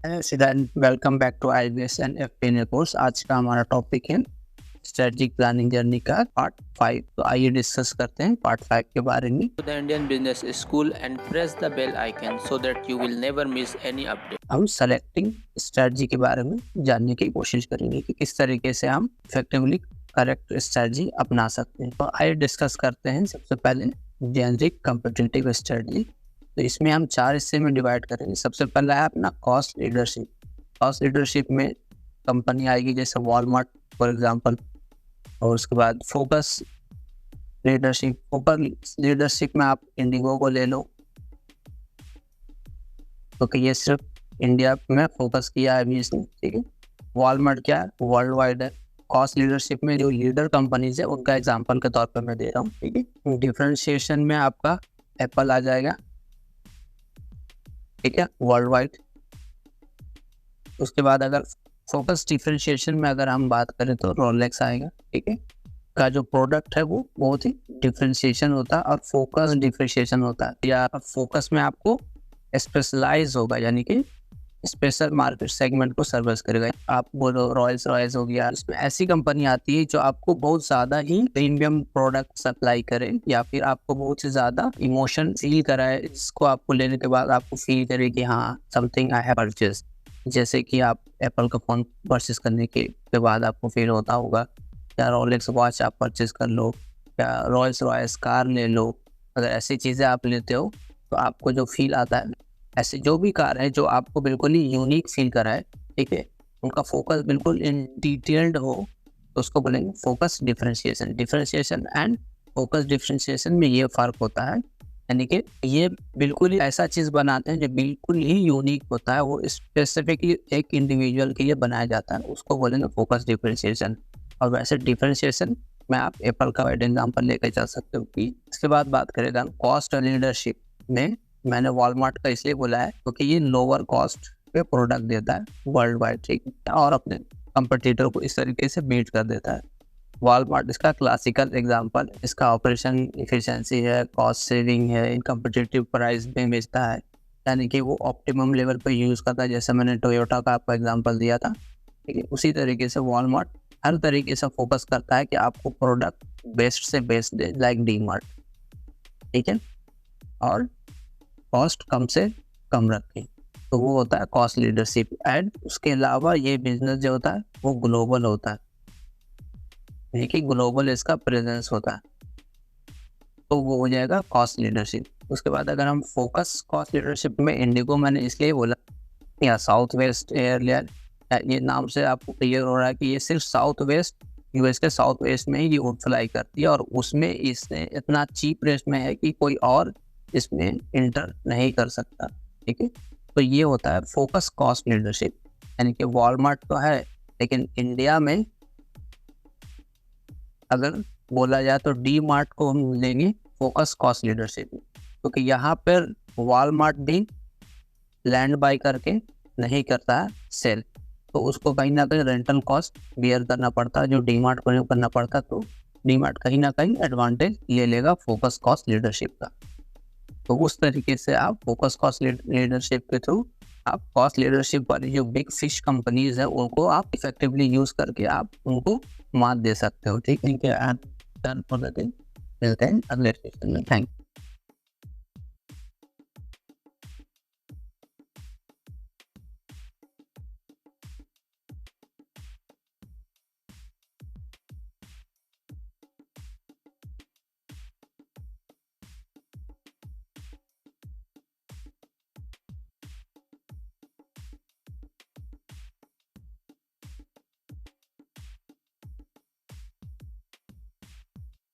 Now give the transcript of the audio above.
Welcome back to IBS and FP course. आज का हमारा टॉपिक है स्ट्रेटेजिक प्लानिंग जर्नी का पार्ट 5। तो आइए डिस्कस करते हैं पार्ट 5 के बारे में। To the Indian Business School and press the bell icon so that you will never miss any update. हम सेलेक्टिंग स्ट्रेटजी के बारे में जानने की कोशिश करेंगे कि किस तरीके से हम इफेक्टिवली करेक्ट स्ट्रेटजी अपना सकते हैं। तो आइए डिस्कस करते हैं सबसे पहले जेनरिक कॉम्पिटिटिव स्ट्रेटजी। तो इसमें हम 4 हिस्से में डिवाइड करेंगे। सबसे पहला है अपना कॉस्ट लीडरशिप। कॉस्ट लीडरशिप में कंपनी आएगी जैसे वॉलमार्ट फॉर एग्जांपल, और उसके बाद फोकस लीडरशिप। फोकस लीडरशिप में आप इंडिगो को ले लो, क्योंकि ये सिर्फ इंडिया में फोकस किया है अभी इसने, ठीक है। वॉलमार्ट क्या है, वर्ल्ड वाइड है। कॉस्ट लीडरशिप में जो लीडर कंपनीज है उनका एग्जांपल के तौर पर मैं दे रहा हूँ, ठीक है। डिफरेंशिएशन में आपका एप्पल आ जाएगा, ठीक है, वर्ल्ड वाइड। उसके बाद अगर फोकस डिफरेंशिएशन में अगर हम बात करें तो रोलेक्स आएगा, ठीक है। का जो प्रोडक्ट है वो बहुत ही डिफरेंशिएशन होता है और फोकस डिफरेंशिएशन होता है। या फोकस में आपको स्पेशलाइज होगा, यानी कि स्पेशल मार्केट सेगमेंट को सर्विस करेगा। आप बोलो रॉयल्स रॉयल्स हो गया, इसमें ऐसी कंपनी आती है जो आपको बहुत ज़्यादा ही प्रीमियम प्रोडक्ट सप्लाई करे या फिर आपको बहुत से ज़्यादा इमोशन फील कराए। इसको आपको लेने के बाद आपको फील करे कि हाँ समथिंग आई हैव परचेज। जैसे कि आप एप्पल का फ़ोन परचेज करने के बाद आपको फील होता होगा, या रोलेक्स वॉच आप परचेज कर लो, या रॉयल्स रॉयल्स कार ले लो। अगर ऐसी चीज़ें आप लेते हो तो आपको जो फील आता है, ऐसे जो भी कार है जो आपको बिल्कुल ही यूनिक फील कराए, ठीक है, उनका फोकस बिल्कुल इन डिटेल्ड हो, तो उसको बोलेंगे focus differentiation. Differentiation and focus differentiation में ये फ़र्क होता है, यानी कि ये बिल्कुल ही ऐसा चीज़ बनाते हैं जो बिल्कुल ही यूनिक होता है, वो स्पेसिफिकली एक इंडिविजुअल के लिए बनाया जाता है, उसको बोलेंगे फोकस डिफरेंशिएशन। और वैसे डिफरेंशिएशन में आप एप्पल का एग्जांपल लेकर चल सकते हो कि। इसके बाद बात करें कॉस्ट लीडरशिप में, मैंने वॉलमार्ट का इसलिए बोला है क्योंकि ये लोअर कॉस्ट पे प्रोडक्ट देता है वर्ल्ड वाइड, ठीक है, और अपने कंपटीटर को इस तरीके से बीट कर देता है। वॉलमार्ट इसका क्लासिकल एग्जांपल, इसका ऑपरेशन इफिशिएंसी है, कॉस्ट सेविंग है, इन कम्पिटिटिव प्राइस में बेचता है, यानी कि वो ऑप्टिमम लेवल पर यूज़ करता है। जैसे मैंने टोयोटा का आपको एग्जांपल दिया था, ठीक है, उसी तरीके से वॉलमार्ट हर तरीके से फोकस करता है कि आपको प्रोडक्ट बेस्ट से बेस्ट दे, लाइक डी मार्ट, ठीक है, और कॉस्ट कम से कम रखें। तो वो होता है कॉस्ट लीडरशिप। एंड उसके अलावा ये बिजनेस जो होता है वो ग्लोबल होता है, देखिए ग्लोबल इसका प्रेजेंस होता है, तो वो हो जाएगा कॉस्ट लीडरशिप। उसके बाद अगर हम फोकस कॉस्ट लीडरशिप में इंडिगो मैंने इसलिए बोला, या साउथ वेस्ट एयरलाइन, ये नाम से आपको क्लियर हो रहा है कि ये सिर्फ साउथ वेस्ट, यूएस के साउथ वेस्ट में ही ये उड़ फ्लाई करती है, और उसमें इसने इतना चीप रेट में है कि कोई और इसमें इंटर नहीं कर सकता, ठीक है। तो ये होता है फोकस कॉस्ट लीडरशिप, यानी कि वॉलमार्ट तो है, लेकिन इंडिया में अगर बोला जाए तो डी मार्ट को हम लेंगे फोकस कॉस्ट लीडरशिप, क्योंकि यहाँ पर वॉलमार्ट भी लैंड बाई करके नहीं करता है सेल, तो उसको कहीं ना कहीं रेंटल कॉस्ट बियर करना पड़ता है जो डी मार्ट को करना पड़ता, तो डी मार्ट कहीं ना कहीं एडवांटेज ले लेगा फोकस कॉस्ट लीडरशिप का। तो उस तरीके से आप फोकस कॉस्ट लीडरशिप के थ्रू आप कॉस्ट लीडरशिप वाली जो बिग फिश कंपनीज है उनको आप इफेक्टिवली यूज करके आप उनको मात दे सकते हो, ठीक है। मिलते हैं अगले सेशन में। Thank you.